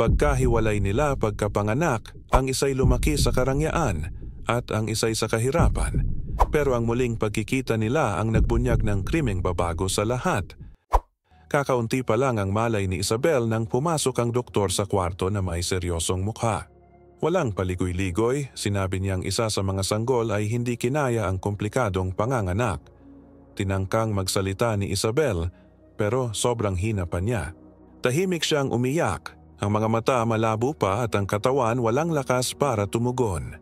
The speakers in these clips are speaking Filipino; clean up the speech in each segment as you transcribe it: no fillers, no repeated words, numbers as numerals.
Pagkahiwalay nila pagkapanganak, ang isa'y lumaki sa karangyaan at ang isa'y sa kahirapan. Pero ang muling pagkikita nila ang nagbunyag ng krimeng babago sa lahat. Kakaunti pa lang ang malay ni Isabel nang pumasok ang doktor sa kwarto na may seryosong mukha. Walang paligoy-ligoy, sinabi niyang isa sa mga sanggol ay hindi kinaya ang komplikadong panganganak. Tinangkang magsalita ni Isabel, pero sobrang hina pa niya. Tahimik siyang umiyak, ang mga mata malabo pa at ang katawan walang lakas para tumugon.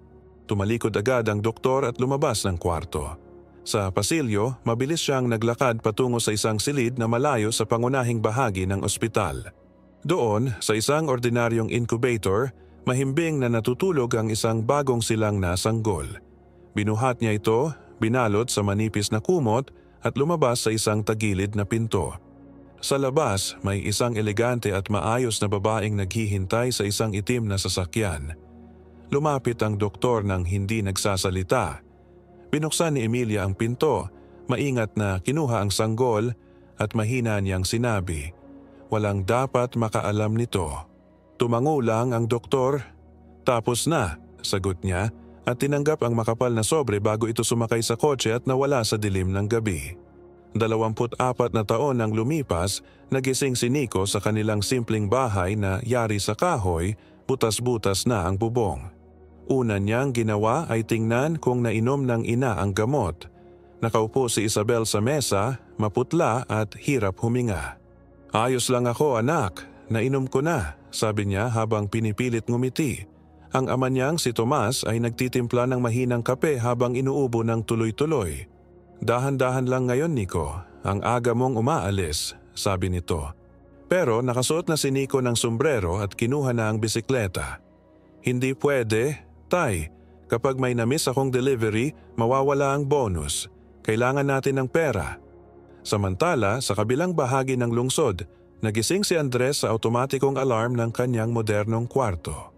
Tumalikod agad ang doktor at lumabas ng kwarto. Sa pasilyo, mabilis siyang naglakad patungo sa isang silid na malayo sa pangunahing bahagi ng ospital. Doon, sa isang ordinaryong incubator, mahimbing na natutulog ang isang bagong silang na sanggol. Binuhat niya ito, binalot sa manipis na kumot at lumabas sa isang tagilid na pinto. Sa labas, may isang elegante at maayos na babaeng naghihintay sa isang itim na sasakyan. Lumapit ang doktor nang hindi nagsasalita. Binuksan ni Emilia ang pinto, maingat na kinuha ang sanggol at mahina niyang sinabi, "Walang dapat makaalam nito." Tumango lang ang doktor. "Tapos na," sagot niya at tinanggap ang makapal na sobre bago ito sumakay sa kotse at nawala sa dilim ng gabi. 24 na taon nang lumipas, nagising si Nico sa kanilang simpleng bahay na yari sa kahoy, butas-butas na ang bubong. Una niyang ginawa ay tingnan kung nainom ng ina ang gamot. Nakaupo si Isabel sa mesa, maputla at hirap huminga. "Ayos lang ako, anak. Nainom ko na," sabi niya habang pinipilit ngumiti. Ang ama niyang si Tomas ay nagtitimpla ng mahinang kape habang inuubo ng tuloy-tuloy. "Dahan-dahan lang ngayon, Nico. Ang aga mong umaalis," sabi nito. Pero nakasuot na si Nico ng sombrero at kinuha na ang bisikleta. "Hindi pwede, Tay. Kapag may namiss akong delivery, mawawala ang bonus. Kailangan natin ng pera." Samantala, sa kabilang bahagi ng lungsod, nagising si Andres sa automatikong alarm ng kanyang modernong kwarto.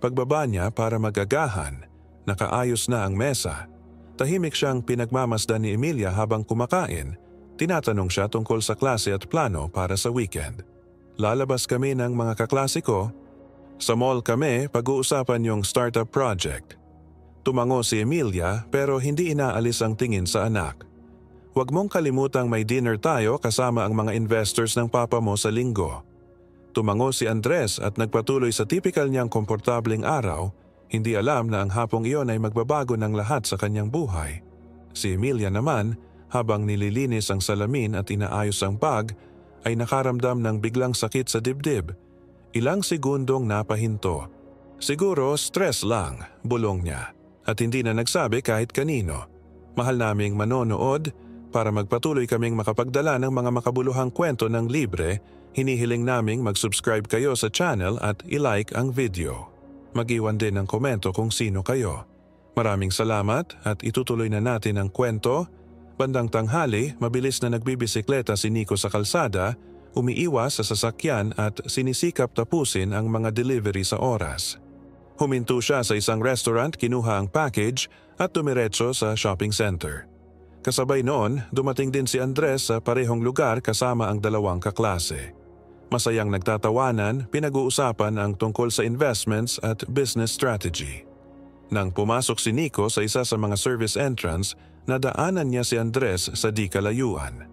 Pagbaba niya para magagahan, nakaayos na ang mesa. Tahimik siyang pinagmamasdan ni Emilia habang kumakain. Tinatanong siya tungkol sa klase at plano para sa weekend. "Lalabas kami ng mga kaklase ko. Sa mall kami, pag-uusapan yung startup project." Tumango si Emilia pero hindi inaalis ang tingin sa anak. "Huwag mong kalimutang may dinner tayo kasama ang mga investors ng papa mo sa linggo." Tumango si Andres at nagpatuloy sa tipikal niyang komportableng araw. Hindi alam na ang hapong iyon ay magbabago ng lahat sa kanyang buhay. Si Emilia naman, habang nililinis ang salamin at inaayos ang bag, ay nakaramdam ng biglang sakit sa dibdib. Ilang segundong napahinto. "Siguro stress lang," bulong niya, at hindi na nagsabi kahit kanino. "Mahal naming manonood, para magpatuloy kaming makapagdala ng mga makabuluhang kwento ng libre, hinihiling naming mag-subscribe kayo sa channel at i-like ang video. Mag-iwan din ng komento kung sino kayo. Maraming salamat at itutuloy na natin ang kwento." Bandang tanghali, mabilis na nagbibisikleta si Nico sa kalsada, umiiwas sa sasakyan at sinisikap tapusin ang mga delivery sa oras. Huminto siya sa isang restaurant, kinuha ang package at dumiretso sa shopping center. Kasabay noon, dumating din si Andres sa parehong lugar kasama ang dalawang kaklase. Masayang nagtatawanan, pinag-uusapan ang tungkol sa investments at business strategy. Nang pumasok si Nico sa isa sa mga service entrance, nadaanan niya si Andres sa di kalayuan.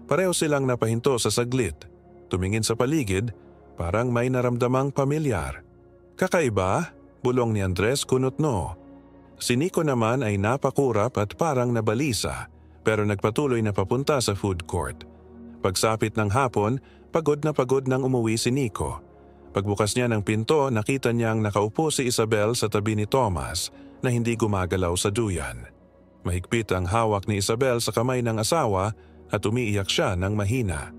Pareho silang napahinto sa saglit. Tumingin sa paligid, parang may naramdamang pamilyar. "Kakaiba?" bulong ni Andres kunot-no. Si Nico naman ay napakurap at parang nabalisa, pero nagpatuloy na papunta sa food court. Pagsapit ng hapon, pagod nang umuwi si Nico. Pagbukas niya ng pinto, nakita niyang nakaupo si Isabel sa tabi ni Thomas na hindi gumagalaw sa duyan. Mahigpit ang hawak ni Isabel sa kamay ng asawa at umiiyak siya ng mahina.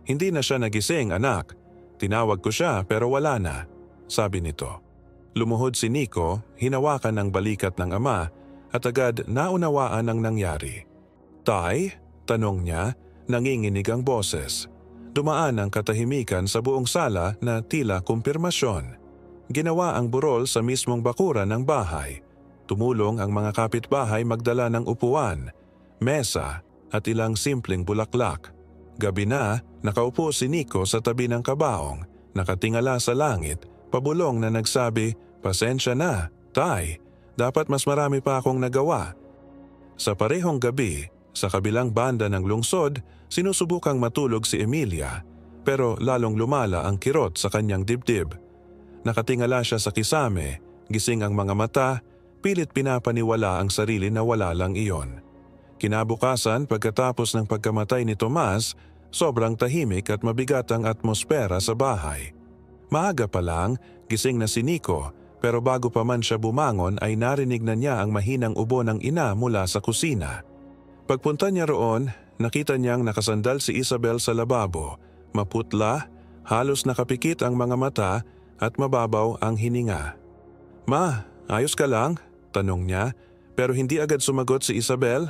"Hindi na siya nagising, anak. Tinawag ko siya pero wala na," sabi nito. Lumuhod si Nico, hinawakan ng balikat ng ama at agad naunawaan ang nangyari. "Tay?" tanong niya, nanginginig ang boses. Dumaan ang katahimikan sa buong sala na tila kumpirmasyon. Ginawa ang burol sa mismong bakuran ng bahay. Tumulong ang mga kapitbahay magdala ng upuan, mesa at ilang simpleng bulaklak. Gabi na, nakaupo si Nico sa tabi ng kabaong, nakatingala sa langit pabulong na nagsabi, "Pasensya na, Tay. Dapat mas marami pa akong nagawa." Sa parehong gabi, sa kabilang banda ng lungsod, sinusubukang matulog si Emilia, pero lalong lumala ang kirot sa kanyang dibdib. Nakatingala siya sa kisame, gising ang mga mata, pilit pinapaniwala ang sarili na wala lang iyon. Kinabukasan, pagkatapos ng pagkamatay ni Tomas, sobrang tahimik at mabigat ang atmosfera sa bahay. Maaga pa lang, gising na si Nico, pero bago pa man siya bumangon ay narinig na niya ang mahinang ubo ng ina mula sa kusina. Pagpunta niya roon, nakita niyang nakasandal si Isabel sa lababo, maputla, halos nakapikit ang mga mata at mababaw ang hininga. "Ma, ayos ka lang?" tanong niya, pero hindi agad sumagot si Isabel.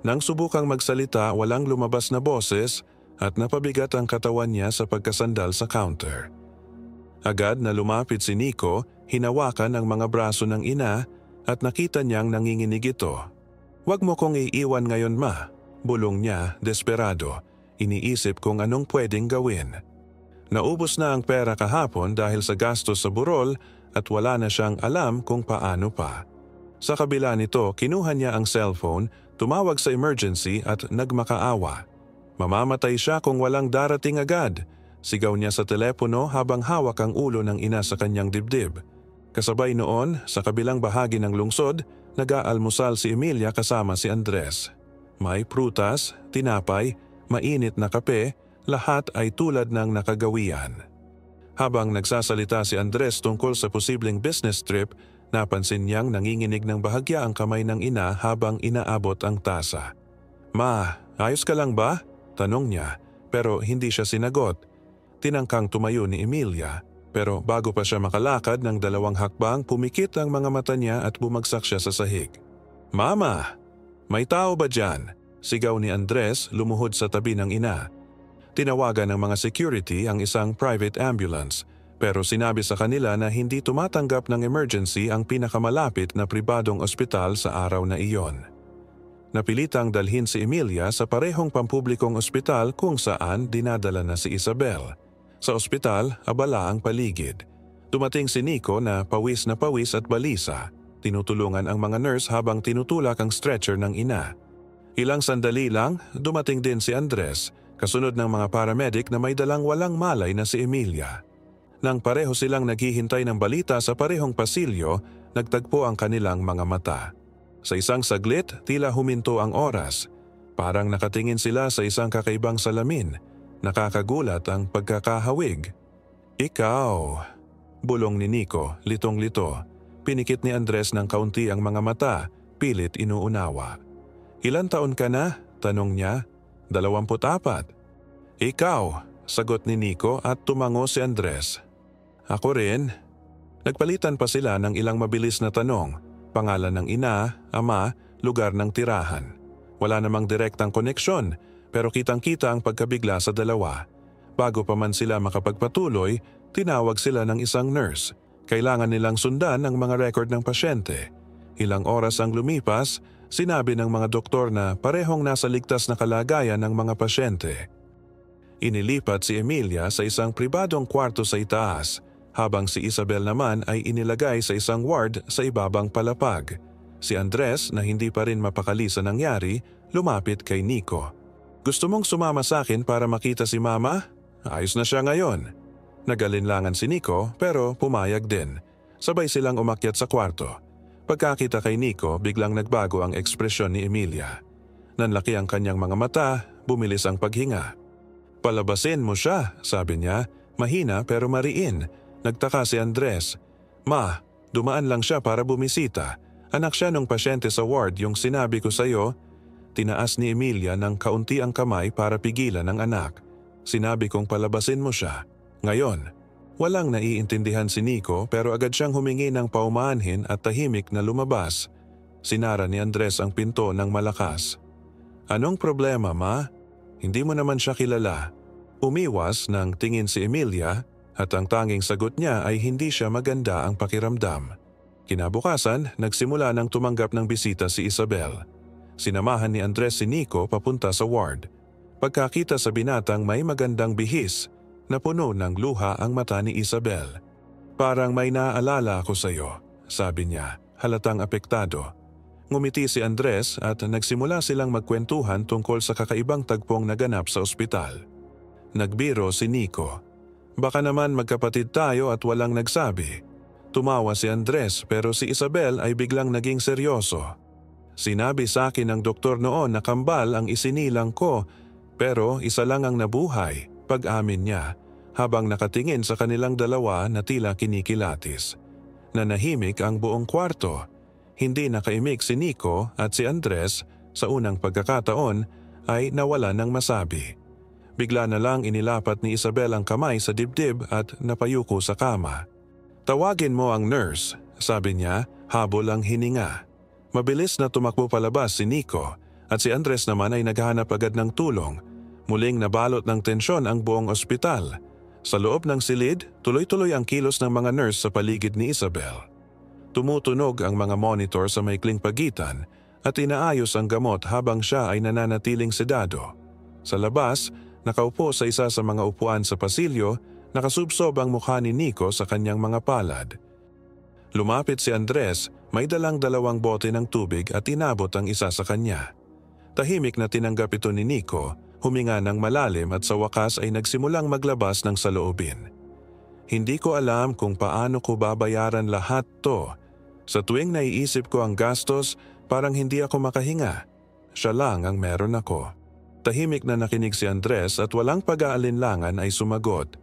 Nang subukang magsalita, walang lumabas na boses at napabigat ang katawan niya sa pagkasandal sa counter. Agad na lumapit si Nico, hinawakan ang mga braso ng ina at nakita niyang nanginginig ito. "Wag mo kong iiwan ngayon, Ma," bulong niya, desperado. Iniisip kung anong pwedeng gawin. Naubos na ang pera kahapon dahil sa gastos sa burol at wala na siyang alam kung paano pa. Sa kabila nito, kinuha niya ang cellphone, tumawag sa emergency at nagmakaawa. Mamamatay siya kung walang darating agad. Sigaw niya sa telepono habang hawak ang ulo ng ina sa kanyang dibdib. Kasabay noon, sa kabilang bahagi ng lungsod, nag-aalmusal si Emilia kasama si Andres. May prutas, tinapay, mainit na kape, lahat ay tulad ng nakagawian. Habang nagsasalita si Andres tungkol sa posibleng business trip, napansin niyang nanginginig ng bahagya ang kamay ng ina habang inaabot ang tasa. "Ma, ayos ka lang ba?" tanong niya, pero hindi siya sinagot. Tinangkang tumayo ni Emilia, pero bago pa siya makalakad ng 2 hakbang, pumikit ang mga mata niya at bumagsak siya sa sahig. "Mama! May tao ba dyan?" sigaw ni Andres, lumuhod sa tabi ng ina. Tinawagan ng mga security ang isang private ambulance, pero sinabi sa kanila na hindi tumatanggap ng emergency ang pinakamalapit na pribadong ospital sa araw na iyon. Napilitang dalhin si Emilia sa parehong pampublikong ospital kung saan dinadala na si Isabel. Sa ospital, abala ang paligid. Dumating si Nico na pawis at balisa. Tinutulungan ang mga nurse habang tinutulak ang stretcher ng ina. Ilang sandali lang, dumating din si Andres, kasunod ng mga paramedic na may dalang walang malay na si Emilia. Nang pareho silang naghihintay ng balita sa parehong pasilyo, nagtagpo ang kanilang mga mata. Sa isang saglit, tila huminto ang oras. Parang nakatingin sila sa isang kakaibang salamin. Nakakagulat ang pagkakahawig. "Ikaw," bulong ni Nico, litong-lito. Pinikit ni Andres ng kaunti ang mga mata, pilit inuunawa. "Ilan taon ka na?" tanong niya. 24. "Ikaw," sagot ni Nico at tumango si Andres. "Ako rin." Nagpalitan pa sila ng ilang mabilis na tanong. Pangalan ng ina, ama, lugar ng tirahan. Wala namang direktang koneksyon, pero kitang-kita ang pagkabigla sa dalawa. Bago pa man sila makapagpatuloy, tinawag sila ng isang nurse. Kailangan nilang sundan ang mga record ng pasyente. Ilang oras ang lumipas, sinabi ng mga doktor na parehong nasa ligtas na kalagayan ng mga pasyente. Inilipat si Emilia sa isang pribadong kwarto sa itaas, habang si Isabel naman ay inilagay sa isang ward sa ibabang palapag. Si Andres, na hindi pa rin mapakali sa nangyari, lumapit kay Nico. "Gusto mong sumama sa akin para makita si Mama? Ayos na siya ngayon." Nagalinlangan si Nico pero pumayag din. Sabay silang umakyat sa kwarto. Pagkakita kay Nico, biglang nagbago ang ekspresyon ni Emilia. Nanlaki ang kanyang mga mata, bumilis ang paghinga. "Palabasin mo siya," sabi niya, mahina pero mariin. Nagtaka si Andres. "Ma, dumaan lang siya para bumisita. Anak siya nung pasyente sa ward yung sinabi ko sa'yo." Tinaas ni Emilia ng kaunti ang kamay para pigilan ang anak. "Sinabi kong palabasin mo siya." Ngayon, walang naiintindihan si Nico pero agad siyang humingi ng paumanhin at tahimik na lumabas. Sinara ni Andres ang pinto ng malakas. "Anong problema, Ma? Hindi mo naman siya kilala." Umiwas ng tingin si Emilia at ang tanging sagot niya ay hindi siya maganda ang pakiramdam. Kinabukasan, nagsimula ng tumanggap ng bisita si Isabel. Sinamahan ni Andres si Nico papunta sa ward. Pagkakita sa binatang may magandang bihis, napuno ng luha ang mata ni Isabel. Parang may naaalala ako sa'yo, sabi niya, halatang apektado. Ngumiti si Andres at nagsimula silang magkwentuhan tungkol sa kakaibang tagpong naganap sa ospital. Nagbiro si Nico. Baka naman magkapatid tayo at walang nagsabi. Tumawa si Andres pero si Isabel ay biglang naging seryoso. Sinabi sa akin ng doktor noon na kambal ang isinilang ko pero isa lang ang nabuhay, pag-amin niya habang nakatingin sa kanilang dalawa na tila kinikilatis. Nanahimik ang buong kwarto. Hindi nakaimik si Nico at si Andres sa unang pagkakataon ay nawala ng masabi. Bigla na lang inilapat ni Isabel ang kamay sa dibdib at napayuko sa kama. Tawagin mo ang nurse, sabi niya, habol ang hininga. Mabilis na tumakbo palabas si Nico at si Andres naman ay naghahanap agad ng tulong. Muling nabalot ng tensyon ang buong ospital. Sa loob ng silid, tuloy-tuloy ang kilos ng mga nurse sa paligid ni Isabel. Tumutunog ang mga monitor sa maikling pagitan at inaayos ang gamot habang siya ay nananatiling sedado. Sa labas, nakaupo sa isa sa mga upuan sa pasilyo, nakasubsob ang mukha ni Nico sa kanyang mga palad. Lumapit si Andres, may dalang 2 bote ng tubig at inabot ang isa sa kanya. Tahimik na tinanggap ito ni Nico, huminga ng malalim at sa wakas ay nagsimulang maglabas ng saloobin. Hindi ko alam kung paano ko babayaran lahat to. Sa tuwing naiisip ko ang gastos, parang hindi ako makahinga. Siya lang ang meron ako. Tahimik na nakinig si Andres at walang pag-aalinlangan ay sumagot.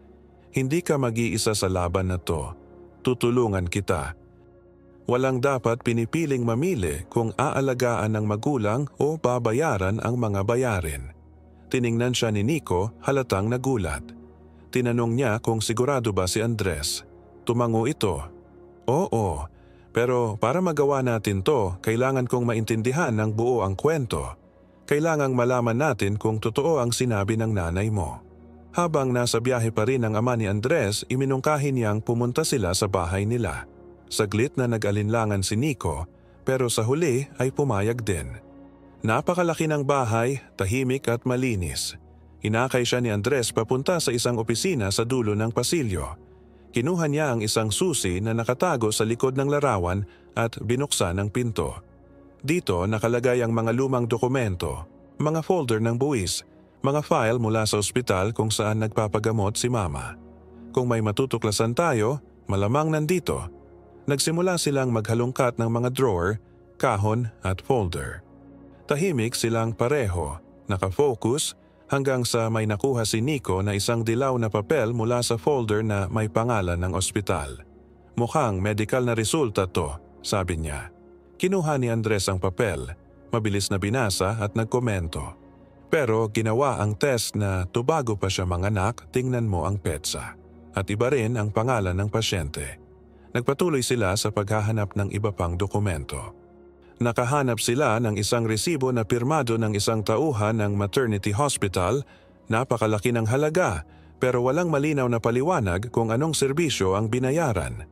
Hindi ka mag-iisa sa laban na to. Tutulungan kita. Walang dapat pinipiling mamili kung aalagaan ng magulang o babayaran ang mga bayarin. Tiningnan siya ni Nico halatang nagulat. Tinanong niya kung sigurado ba si Andres. Tumango ito. Oo. Pero para magawa natin to, kailangan kong maintindihan ng buo ang kwento. Kailangang malaman natin kung totoo ang sinabi ng nanay mo. Habang nasa biyahe pa rin ang ama ni Andres, iminungkahi niyang pumunta sila sa bahay nila. Saglit na nag-alinlangan si Nico, pero sa huli ay pumayag din. Napakalaki ng bahay, tahimik at malinis. Inakay siya ni Andres papunta sa isang opisina sa dulo ng pasilyo. Kinuha niya ang isang susi na nakatago sa likod ng larawan at binuksan ang pinto. Dito nakalagay ang mga lumang dokumento, mga folder ng buwis, mga file mula sa ospital kung saan nagpapagamot si Mama. Kung may matutuklasan tayo, malamang nandito. Nagsimula silang maghalongkat ng mga drawer, kahon at folder. Tahimik silang pareho, nakafocus, hanggang sa may nakuha si Nico na isang dilaw na papel mula sa folder na may pangalan ng ospital. Mukhang medical na resulta to, sabi niya. Kinuha ni Andres ang papel, mabilis na binasa at nagkomento. Pero ginawa ang test na tubago pa siya manganak, tingnan mo ang petsa. At iba rin ang pangalan ng pasyente. Nagpatuloy sila sa paghahanap ng iba pang dokumento. Nakahanap sila ng isang resibo na pirmado ng isang tauhan ng maternity hospital, napakalaki ng halaga pero walang malinaw na paliwanag kung anong serbisyo ang binayaran.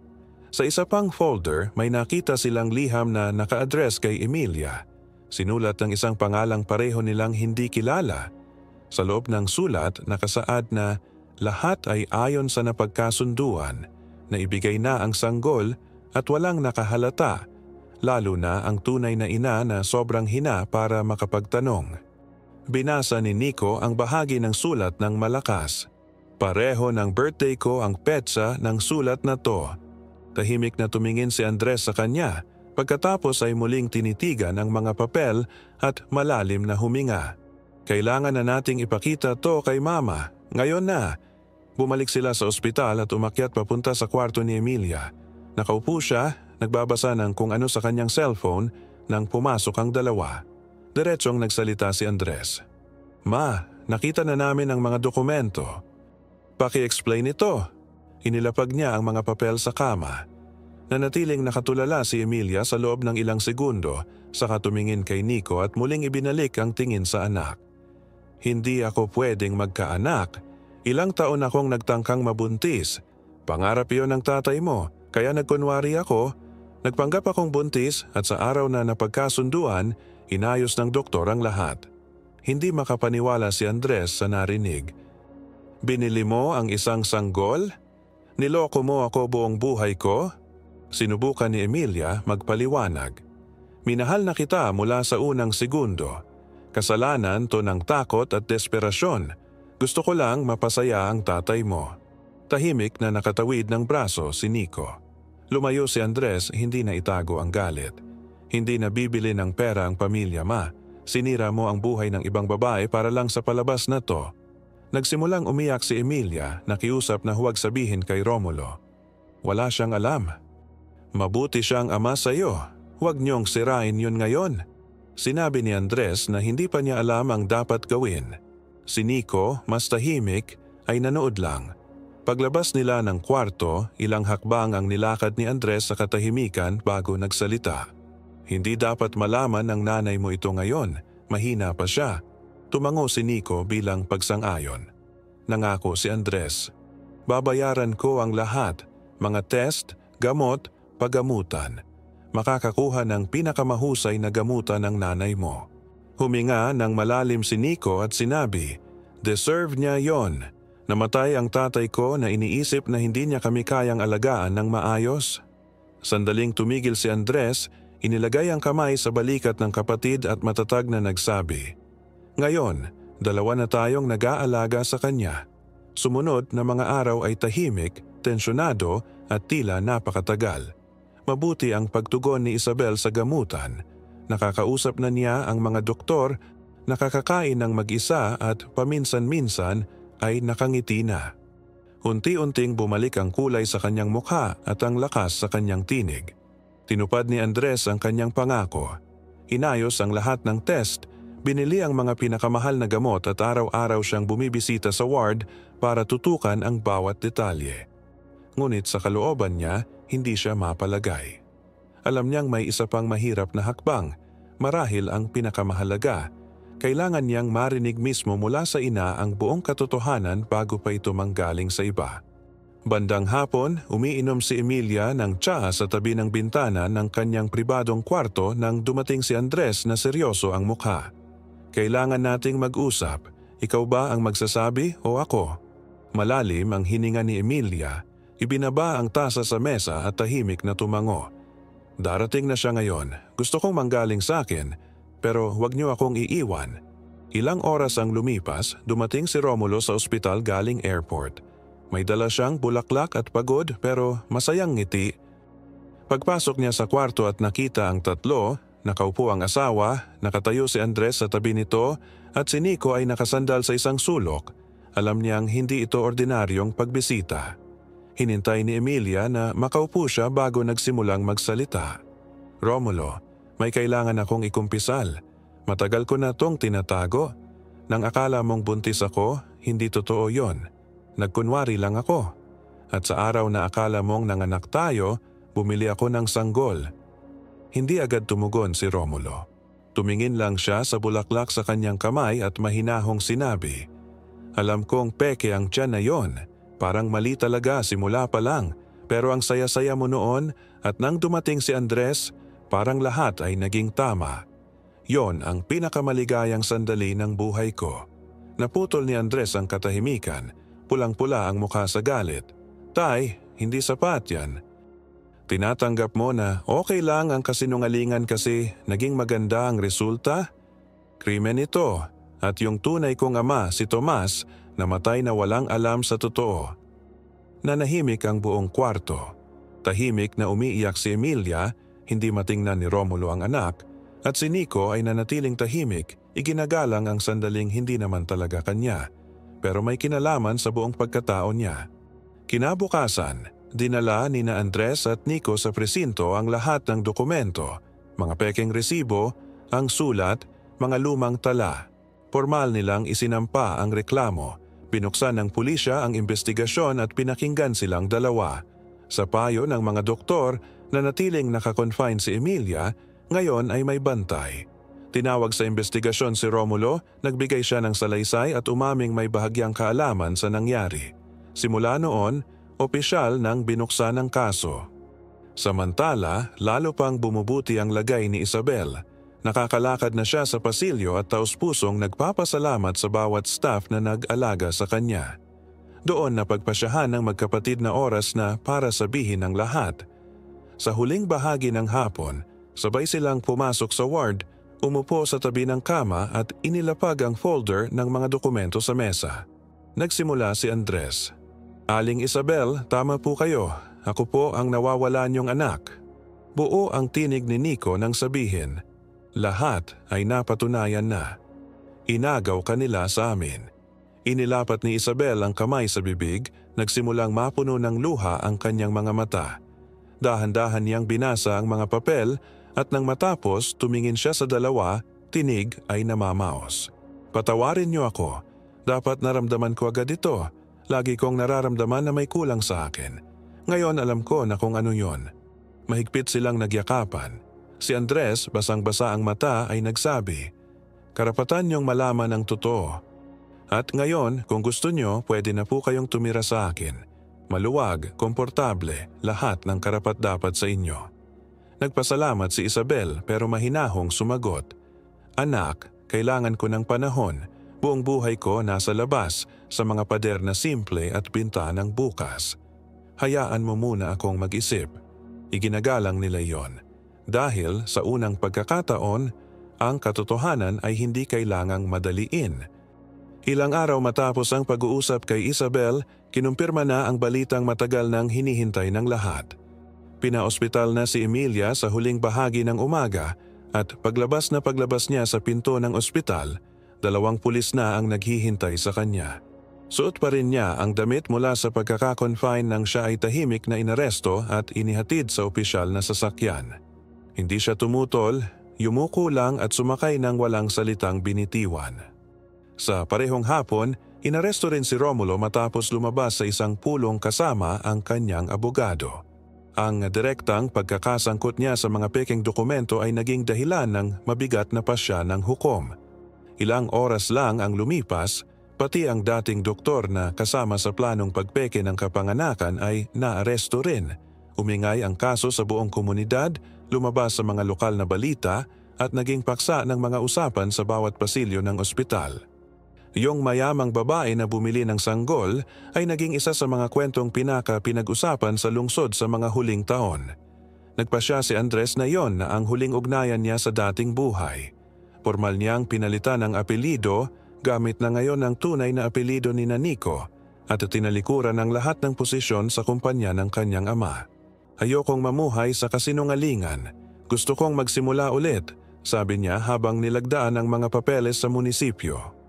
Sa isa pang folder may nakita silang liham na naka-address kay Emilia. Sinulat ng isang pangalang pareho nilang hindi kilala. Sa loob ng sulat nakasaad na lahat ay ayon sa napagkasunduan, na ibigay na ang sanggol at walang nakahalata. Lalo na ang tunay na ina na sobrang hina para makapagtanong. Binasa ni Nico ang bahagi ng sulat ng malakas. Pareho ng birthday ko ang petsa ng sulat na to. Tahimik na tumingin si Andres sa kanya, pagkatapos ay muling tinitigan ang mga papel at malalim na huminga. Kailangan na nating ipakita to kay Mama, ngayon na. Bumalik sila sa ospital at umakyat papunta sa kwarto ni Emilia. Nakaupo siya, nagbabasa ng kung ano sa kanyang cellphone nang pumasok ang dalawa. Diretsong nagsalita si Andres. Ma, nakita na namin ang mga dokumento. Paki-explain ito. Inilapag niya ang mga papel sa kama. Nanatiling nakatulala si Emilia sa loob ng ilang segundo, saka tumingin kay Nico at muling ibinalik ang tingin sa anak. Hindi ako pwedeng magkaanak. Ilang taon akong nagtangkang mabuntis. Pangarap iyon ng tatay mo, kaya nagkunwari ako. Nagpanggap akong buntis at sa araw na napagkasunduan, inayos ng doktor ang lahat. Hindi makapaniwala si Andres sa narinig. Binili mo ang isang sanggol? Niloko mo ako buong buhay ko? Sinubukan ni Emilia magpaliwanag. Minahal na kita mula sa unang segundo. Kasalanan to ng takot at desperasyon. Gusto ko lang mapasaya ang tatay mo. Tahimik na nakatawid ng braso si Nico. Lumayo si Andres, hindi na itago ang galit. Hindi na bibili ng pera ang pamilya, ma. Sinira mo ang buhay ng ibang babae para lang sa palabas na to. Nagsimulang umiyak si Emilia, nakiusap na huwag sabihin kay Romulo. Wala siyang alam. Mabuti siyang ama sa iyo. Huwag niyong sirain yun ngayon. Sinabi ni Andres na hindi pa niya alam ang dapat gawin. Si Nico, mas tahimik, ay nanood lang. Paglabas nila ng kwarto, ilang hakbang ang nilakad ni Andres sa katahimikan bago nagsalita. Hindi dapat malaman ng nanay mo ito ngayon. Mahina pa siya. Tumango si Nico bilang pagsang-ayon. Nangako si Andres. Babayaran ko ang lahat. Mga test, gamot, paggamutan. Makakakuha ng pinakamahusay na gamutan ng nanay mo. Huminga ng malalim si Nico at sinabi, deserve niya yon. Namatay ang tatay ko na iniisip na hindi niya kami kayang alagaan ng maayos. Sandaling tumigil si Andres, inilagay ang kamay sa balikat ng kapatid at matatag na nagsabi, ngayon, dalawa na tayong nag-aalaga sa kanya. Sumunod na mga araw ay tahimik, tensyonado at tila napakatagal. Mabuti ang pagtugon ni Isabel sa gamutan. Nakakausap na niya ang mga doktor, nakakakain ng mag-isa at paminsan-minsan ay nakangiti na. Unti-unting bumalik ang kulay sa kanyang mukha at ang lakas sa kanyang tinig. Tinupad ni Andres ang kanyang pangako. Inayos ang lahat ng test, binili ang mga pinakamahal na gamot at araw-araw siyang bumibisita sa ward para tutukan ang bawat detalye. Ngunit sa kalooban niya, hindi siya mapalagay. Alam niyang may isa pang mahirap na hakbang, marahil ang pinakamahalaga. Kailangan niyang marinig mismo mula sa ina ang buong katotohanan bago pa ito manggaling sa iba. Bandang hapon, umiinom si Emilia ng tsaa sa tabi ng bintana ng kanyang pribadong kwarto nang dumating si Andres na seryoso ang mukha. Kailangan nating mag-usap. Ikaw ba ang magsasabi o ako? Malalim ang hininga ni Emilia. Ibinaba ang tasa sa mesa at tahimik na tumango. Darating na siya ngayon. Gusto kong manggaling sa akin, pero huwag niyo akong iiwan. Ilang oras ang lumipas, dumating si Romulo sa ospital galing airport. May dala siyang bulaklak at pagod pero masayang ngiti. Pagpasok niya sa kwarto at nakita ang tatlo, nakaupo ang asawa, nakatayo si Andres sa tabi nito at si Nico ay nakasandal sa isang sulok. Alam niyang hindi ito ordinaryong pagbisita. Hinintay ni Emilia na makaupo siya bago nagsimulang magsalita. Romulo, may kailangan akong ikumpisal. Matagal ko na tong tinatago. Nang akala mong buntis ako, hindi totoo yon. Nagkunwari lang ako. At sa araw na akala mong nanganak tayo, bumili ako ng sanggol. Hindi agad tumugon si Romulo. Tumingin lang siya sa bulaklak sa kanyang kamay at mahinahong sinabi, alam kong peke ang tiyan na yon. Parang mali talaga simula pa lang, pero ang saya-saya mo noon at nang dumating si Andres, parang lahat ay naging tama. Yon ang pinakamaligayang sandali ng buhay ko. Naputol ni Andres ang katahimikan, pulang-pula ang mukha sa galit. Tay, hindi sapat yan. Tinatanggap mo na okay lang ang kasinungalingan kasi naging maganda ang resulta? Krimen ito at yung tunay kong ama si Tomas namatay na walang alam sa totoo. Nanahimik ang buong kwarto. Tahimik na umiiyak si Emilia, hindi matingnan ni Romulo ang anak, at si Nico ay nanatiling tahimik, iginagalang ang sandaling hindi naman talaga kanya, pero may kinalaman sa buong pagkatao niya. Kinabukasan, dinala ni na Andres at Nico sa presinto ang lahat ng dokumento, mga pekeng resibo, ang sulat, mga lumang tala. Formal nilang isinampa ang reklamo. Binuksan ng pulisya ang investigasyon at pinakinggan silang dalawa. Sa payo ng mga doktor na natiling nakakonfine si Emilia, ngayon ay may bantay. Tinawag sa investigasyon si Romulo, nagbigay siya ng salaysay at umaming may bahagyang kaalaman sa nangyari. Simula noon, opisyal nang binuksan ang kaso. Samantala, lalo pang bumubuti ang lagay ni Isabel. Nakakalakad na siya sa pasilyo at taus-pusong nagpapasalamat sa bawat staff na nag-alaga sa kanya. Doon napagpasyahan ng magkapatid na oras na para sabihin ang lahat. Sa huling bahagi ng hapon, sabay silang pumasok sa ward, umupo sa tabi ng kama at inilapag ang folder ng mga dokumento sa mesa. Nagsimula si Andres. "Aling Isabel, tama po kayo. Ako po ang nawawala niyong anak." Buo ang tinig ni Nico nang sabihin, "Lahat ay napatunayan na. Inagaw kanila sa amin." Inilapat ni Isabel ang kamay sa bibig, nagsimulang mapuno ng luha ang kanyang mga mata. Dahan-dahan niyang binasa ang mga papel at nang matapos tumingin siya sa dalawa, tinig ay namamaos. "Patawarin niyo ako. Dapat naramdaman ko agad ito. Lagi kong nararamdaman na may kulang sa akin. Ngayon alam ko na kung ano yon." Mahigpit silang nagyakapan. Si Andres, basang-basa ang mata, ay nagsabi, "Karapatan niyong malaman ang totoo. At ngayon, kung gusto niyo, pwede na po kayong tumira sa akin. Maluwag, komportable, lahat ng karapat-dapat sa inyo." Nagpasalamat si Isabel pero mahinahong sumagot, "Anak, kailangan ko ng panahon. Buong buhay ko nasa labas sa mga pader na simple at bintanang bukas. Hayaan mo muna akong mag-isip." Iginagalang nila yon. Dahil sa unang pagkakataon, ang katotohanan ay hindi kailangang madaliin. Ilang araw matapos ang pag-uusap kay Isabel, kinumpirma na ang balitang matagal nang hinihintay ng lahat. Pinaospital na si Emilia sa huling bahagi ng umaga at paglabas niya sa pinto ng ospital, 2 pulis na ang naghihintay sa kanya. Suot pa rin niya ang damit mula sa pagkakakonfine nang siya ay tahimik na inaresto at inihatid sa opisyal na sasakyan. Hindi siya tumutol, yumuko lang at sumakay ng walang salitang binitiwan. Sa parehong hapon, inaresto rin si Romulo matapos lumabas sa isang pulong kasama ang kanyang abogado. Ang direktang pagkakasangkot niya sa mga pekeng dokumento ay naging dahilan ng mabigat na pasya ng hukom. Ilang oras lang ang lumipas, pati ang dating doktor na kasama sa planong pagpeke ng kapanganakan ay naaresto rin. Umingay ang kaso sa buong komunidad, lumabas sa mga lokal na balita at naging paksa ng mga usapan sa bawat pasilyo ng ospital. Yung mayamang babae na bumili ng sanggol ay naging isa sa mga kwentong pinag-usapan sa lungsod sa mga huling taon. Nagpasya si Andres na yon na ang huling ugnayan niya sa dating buhay. Formal niyang pinalitan ang apelido gamit na ngayon ang tunay na apelido ni Nico at tinalikuran ang lahat ng posisyon sa kumpanya ng kanyang ama. "Ayokong mamuhay sa kasinungalingan. Gusto kong magsimula ulit," sabi niya habang nilagdaan ang mga papeles sa munisipyo.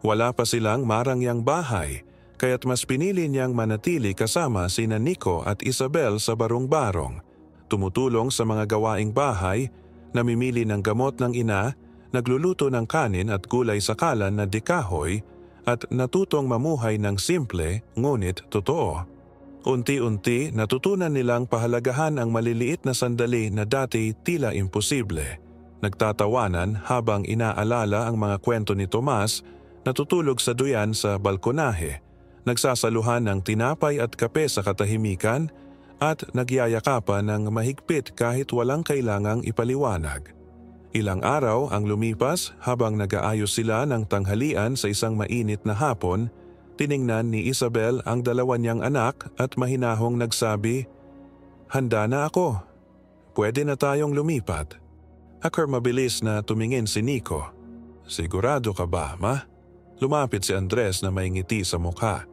Wala pa silang marangyang bahay, kaya't mas pinili niyang manatili kasama sina Nico at Isabel sa barong-barong, tumutulong sa mga gawaing bahay, namimili ng gamot ng ina, nagluluto ng kanin at gulay sa kalan na dikahoy, at natutong mamuhay ng simple ngunit totoo. Unti-unti natutunan nilang pahalagahan ang maliliit na sandali na dati tila imposible. Nagtatawanan habang inaalala ang mga kwento ni Tomas, natutulog sa duyan sa balkonahe, nagsasaluhan ng tinapay at kape sa katahimikan, at nagyayakapan ng mahigpit kahit walang kailangang ipaliwanag. Ilang araw ang lumipas habang nag-aayos sila ng tanghalian sa isang mainit na hapon, tiningnan ni Isabel ang 2 niyang anak at mahinahong nagsabi, "Handa na ako. Pwede na tayong lumipat." Akar mabilis na tumingin si Nico. "Sigurado ka ba, ma?" Lumapit si Andres na may ngiti sa mukha.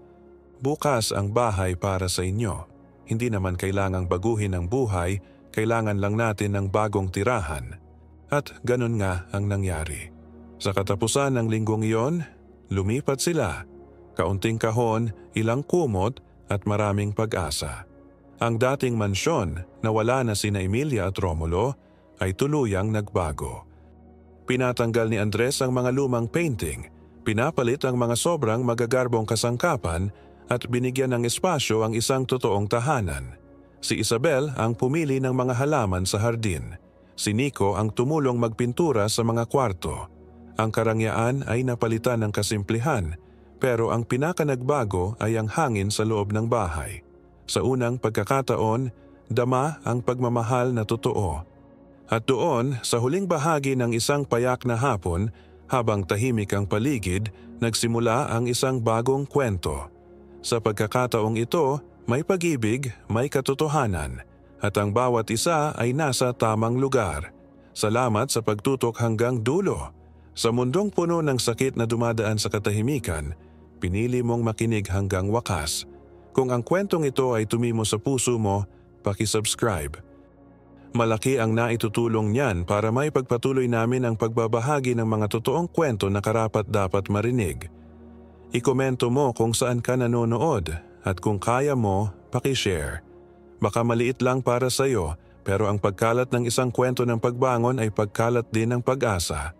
"Bukas ang bahay para sa inyo. Hindi naman kailangang baguhin ang buhay, kailangan lang natin ng bagong tirahan." At ganun nga ang nangyari. Sa katapusan ng linggong iyon, lumipat sila. Kaunting kahon, ilang kumot at maraming pag-asa. Ang dating mansyon na wala na sina Emilia at Romulo ay tuluyang nagbago. Pinatanggal ni Andres ang mga lumang painting, pinapalit ang mga sobrang magagarbong kasangkapan at binigyan ng espasyo ang isang totoong tahanan. Si Isabel ang pumili ng mga halaman sa hardin. Si Nico ang tumulong magpintura sa mga kwarto. Ang karangyaan ay napalitan ng kasimplihan, pero ang pinakanagbago ay ang hangin sa loob ng bahay. Sa unang pagkakataon, dama ang pagmamahal na totoo. At doon, sa huling bahagi ng isang payak na hapon, habang tahimik ang paligid, nagsimula ang isang bagong kwento. Sa pagkakataong ito, may pag-ibig, may katotohanan, at ang bawat isa ay nasa tamang lugar. Salamat sa pagtutok hanggang dulo. Sa mundong puno ng sakit na dumadaan sa katahimikan, pinili mong makinig hanggang wakas. Kung ang kwentong ito ay tumimo sa puso mo, paki-subscribe. Malaki ang naitutulong niyan para may pagpatuloy namin ang pagbabahagi ng mga totoong kwento na karapat-dapat marinig. Ikomento mo kung saan ka nanonood at kung kaya mo, paki-share. Baka maliit lang para sa'yo, pero ang pagkalat ng isang kwento ng pagbangon ay pagkalat din ng pag-asa.